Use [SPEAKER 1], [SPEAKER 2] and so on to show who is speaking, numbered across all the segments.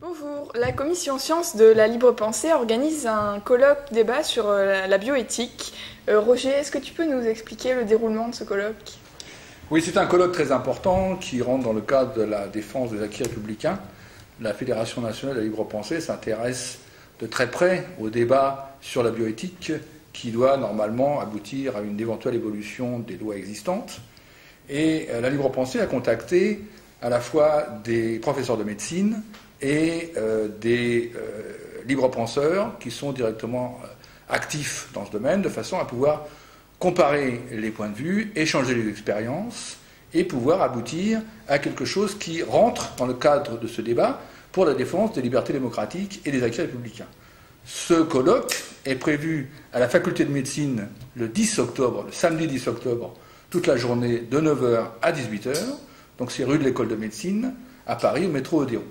[SPEAKER 1] Bonjour, la commission sciences de la libre pensée organise un colloque débat sur la bioéthique. Roger, est-ce que tu peux nous expliquer le déroulement de ce colloque?
[SPEAKER 2] Oui, c'est un colloque très important qui rentre dans le cadre de la défense des acquis républicains. La Fédération nationale de la libre pensée s'intéresse de très près au débat sur la bioéthique qui doit normalement aboutir à une éventuelle évolution des lois existantes. Et la libre pensée a contacté à la fois des professeurs de médecine et des libres penseurs qui sont directement actifs dans ce domaine, de façon à pouvoir comparer les points de vue, échanger les expériences et pouvoir aboutir à quelque chose qui rentre dans le cadre de ce débat pour la défense des libertés démocratiques et des acquis républicains. Ce colloque est prévu à la faculté de médecine le 10 octobre, le samedi 10 octobre, toute la journée de 9 h à 18 h. Donc c'est rue de l'École de médecine à Paris, au métro Odéon.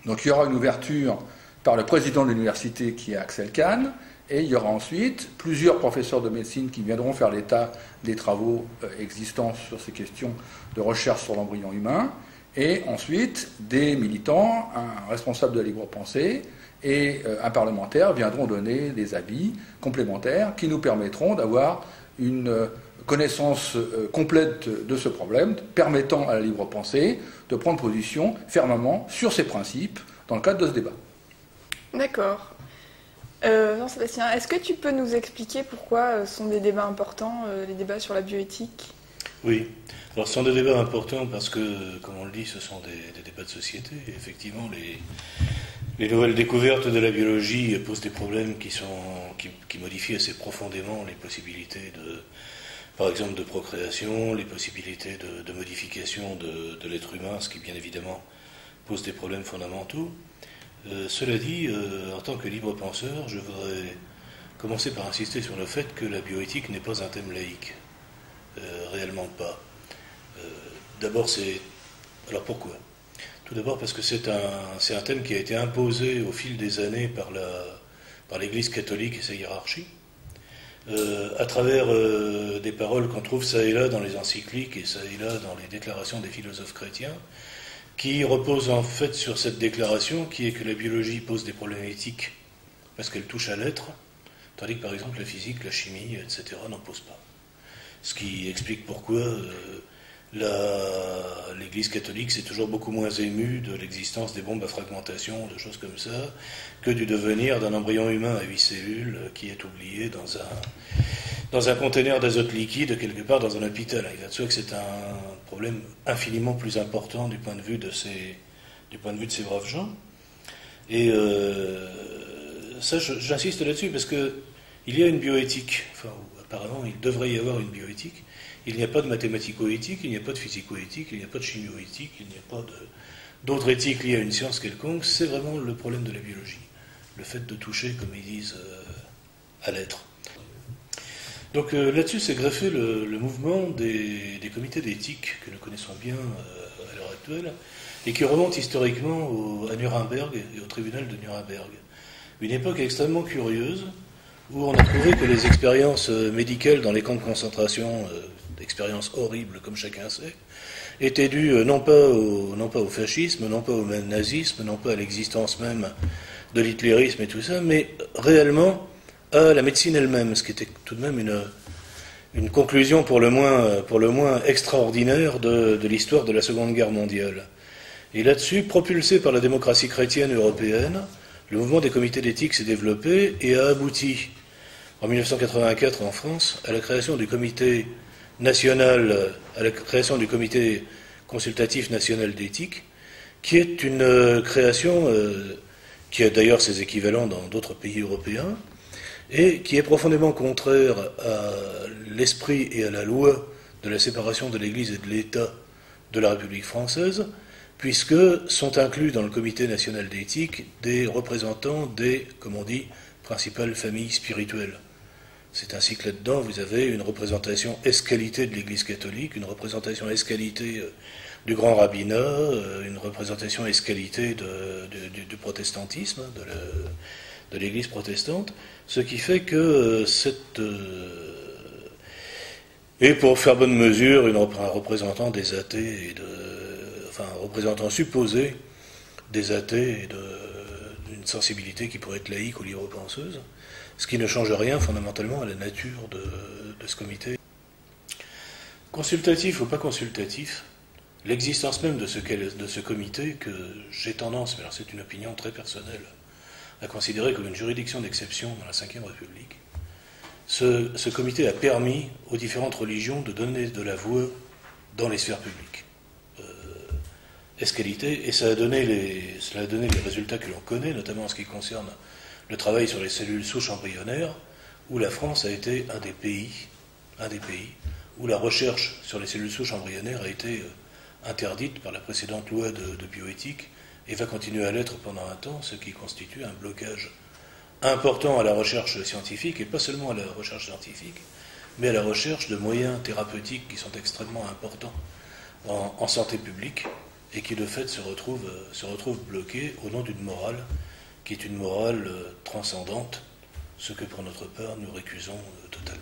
[SPEAKER 2] Donc il y aura une ouverture par le président de l'université qui est Axel Kahn, et il y aura ensuite plusieurs professeurs de médecine qui viendront faire l'état des travaux existants sur ces questions de recherche sur l'embryon humain, et ensuite des militants, un responsable de la libre pensée et un parlementaire viendront donner des avis complémentaires qui nous permettront d'avoir une connaissance complète de ce problème, permettant à la libre pensée de prendre position fermement sur ces principes dans le cadre de ce débat.
[SPEAKER 1] D'accord. Jean-Sébastien, est-ce que tu peux nous expliquer pourquoi ce sont des débats importants, les débats sur la bioéthique?
[SPEAKER 3] Oui. Alors ce sont des débats importants parce que, comme on le dit, ce sont des débats de société. Et effectivement, les nouvelles découvertes de la biologie posent des problèmes qui modifient assez profondément les possibilités par exemple de procréation, les possibilités de modification de l'être humain, ce qui bien évidemment pose des problèmes fondamentaux. Cela dit, en tant que libre penseur, je voudrais commencer par insister sur le fait que la bioéthique n'est pas un thème laïque. Réellement pas. Alors pourquoi? Tout d'abord parce que c'est un thème qui a été imposé au fil des années par l'Église catholique et sa hiérarchie, à travers des paroles qu'on trouve ça et là dans les encycliques et ça et là dans les déclarations des philosophes chrétiens, qui reposent en fait sur cette déclaration qui est que la biologie pose des problèmes éthiques parce qu'elle touche à l'être, tandis que par exemple la physique, la chimie, etc. n'en posent pas. Ce qui explique pourquoi l'Église catholique s'est toujours beaucoup moins émue de l'existence des bombes à fragmentation, de choses comme ça, que du devenir d'un embryon humain à 8 cellules qui est oublié dans un conteneur d'azote liquide quelque part dans un hôpital. Il va de soi que c'est un problème infiniment plus important du point de vue de ces braves gens. Et ça, j'insiste là-dessus parce que il y a une bioéthique, enfin apparemment il devrait y avoir une bioéthique. Il n'y a pas de mathématico-éthique, il n'y a pas de physico-éthique, il n'y a pas de chimio-éthique, il n'y a pas d'autres éthiques liées à une science quelconque. C'est vraiment le problème de la biologie. Le fait de toucher, comme ils disent, à l'être. Donc là-dessus, c'est greffé le mouvement des comités d'éthique que nous connaissons bien à l'heure actuelle et qui remonte historiquement à Nuremberg et au tribunal de Nuremberg. Une époque extrêmement curieuse où on a trouvé que les expériences médicales dans les camps de concentration, expériences horribles comme chacun sait, étaient dues non pas au fascisme, non pas au nazisme, non pas à l'existence même de l'hitlérisme et tout ça, mais réellement à la médecine elle-même, ce qui était tout de même une conclusion pour le moins extraordinaire de l'histoire de la Seconde Guerre mondiale. Et là-dessus, propulsé par la démocratie chrétienne européenne, le mouvement des comités d'éthique s'est développé et a abouti, en 1984 en France, à la création du comité consultatif national d'éthique, qui est une création qui a d'ailleurs ses équivalents dans d'autres pays européens, et qui est profondément contraire à l'esprit et à la loi de la séparation de l'Église et de l'État de la République française, puisque sont inclus dans le comité national d'éthique des représentants des, comme on dit, principales familles spirituelles. C'est ainsi que là-dedans, vous avez une représentation ès-qualité de l'Église catholique, une représentation ès-qualité du grand rabbinat, une représentation ès-qualité du protestantisme, de l'Église protestante, ce qui fait que et pour faire bonne mesure, un représentant des athées, un représentant supposé des athées et d'une sensibilité qui pourrait être laïque ou libre-penseuse, ce qui ne change rien fondamentalement à la nature de ce comité. Consultatif ou pas consultatif, l'existence même de ce comité, que j'ai tendance, mais alors c'est une opinion très personnelle, à considérer comme une juridiction d'exception dans la Ve République, ce comité a permis aux différentes religions de donner de la voix dans les sphères publiques. Escalité, et ça a donné les résultats que l'on connaît, notamment en ce qui concerne le travail sur les cellules souches embryonnaires, où la France a été un des pays où la recherche sur les cellules souches embryonnaires a été interdite par la précédente loi de bioéthique et va continuer à l'être pendant un temps, ce qui constitue un blocage important à la recherche scientifique, et pas seulement à la recherche scientifique, mais à la recherche de moyens thérapeutiques qui sont extrêmement importants en santé publique, et qui de fait se retrouvent bloqués au nom d'une morale qui est une morale transcendante, ce que pour notre part nous récusons totalement.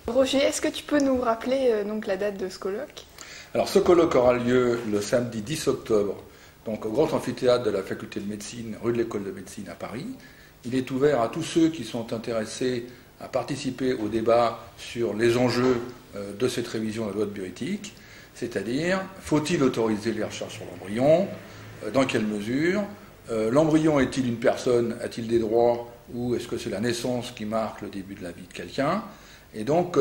[SPEAKER 1] Roger, est-ce que tu peux nous rappeler donc la date de ce colloque?
[SPEAKER 2] Alors ce colloque aura lieu le samedi 10 octobre, donc au grand amphithéâtre de la faculté de médecine, rue de l'École de médecine à Paris. Il est ouvert à tous ceux qui sont intéressés à participer au débat sur les enjeux de cette révision de la loi de bioéthique, c'est-à-dire, faut-il autoriser les recherches sur l'embryon, dans quelle mesure, l'embryon est-il une personne, a-t-il des droits, ou est-ce que c'est la naissance qui marque le début de la vie de quelqu'un? Et donc,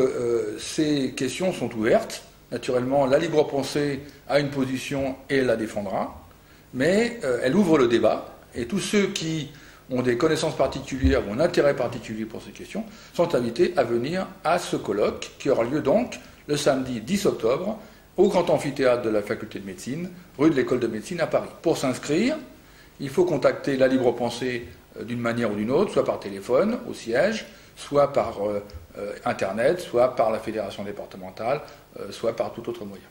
[SPEAKER 2] ces questions sont ouvertes. Naturellement, la libre pensée a une position et elle la défendra, mais elle ouvre le débat, et tous ceux qui ont des connaissances particulières ou un intérêt particulier pour ces questions sont invités à venir à ce colloque qui aura lieu donc le samedi 10 octobre au grand amphithéâtre de la faculté de médecine, rue de l'École de médecine à Paris. Pour s'inscrire, il faut contacter la libre pensée d'une manière ou d'une autre, soit par téléphone au siège, soit par Internet, soit par la fédération départementale, soit par tout autre moyen.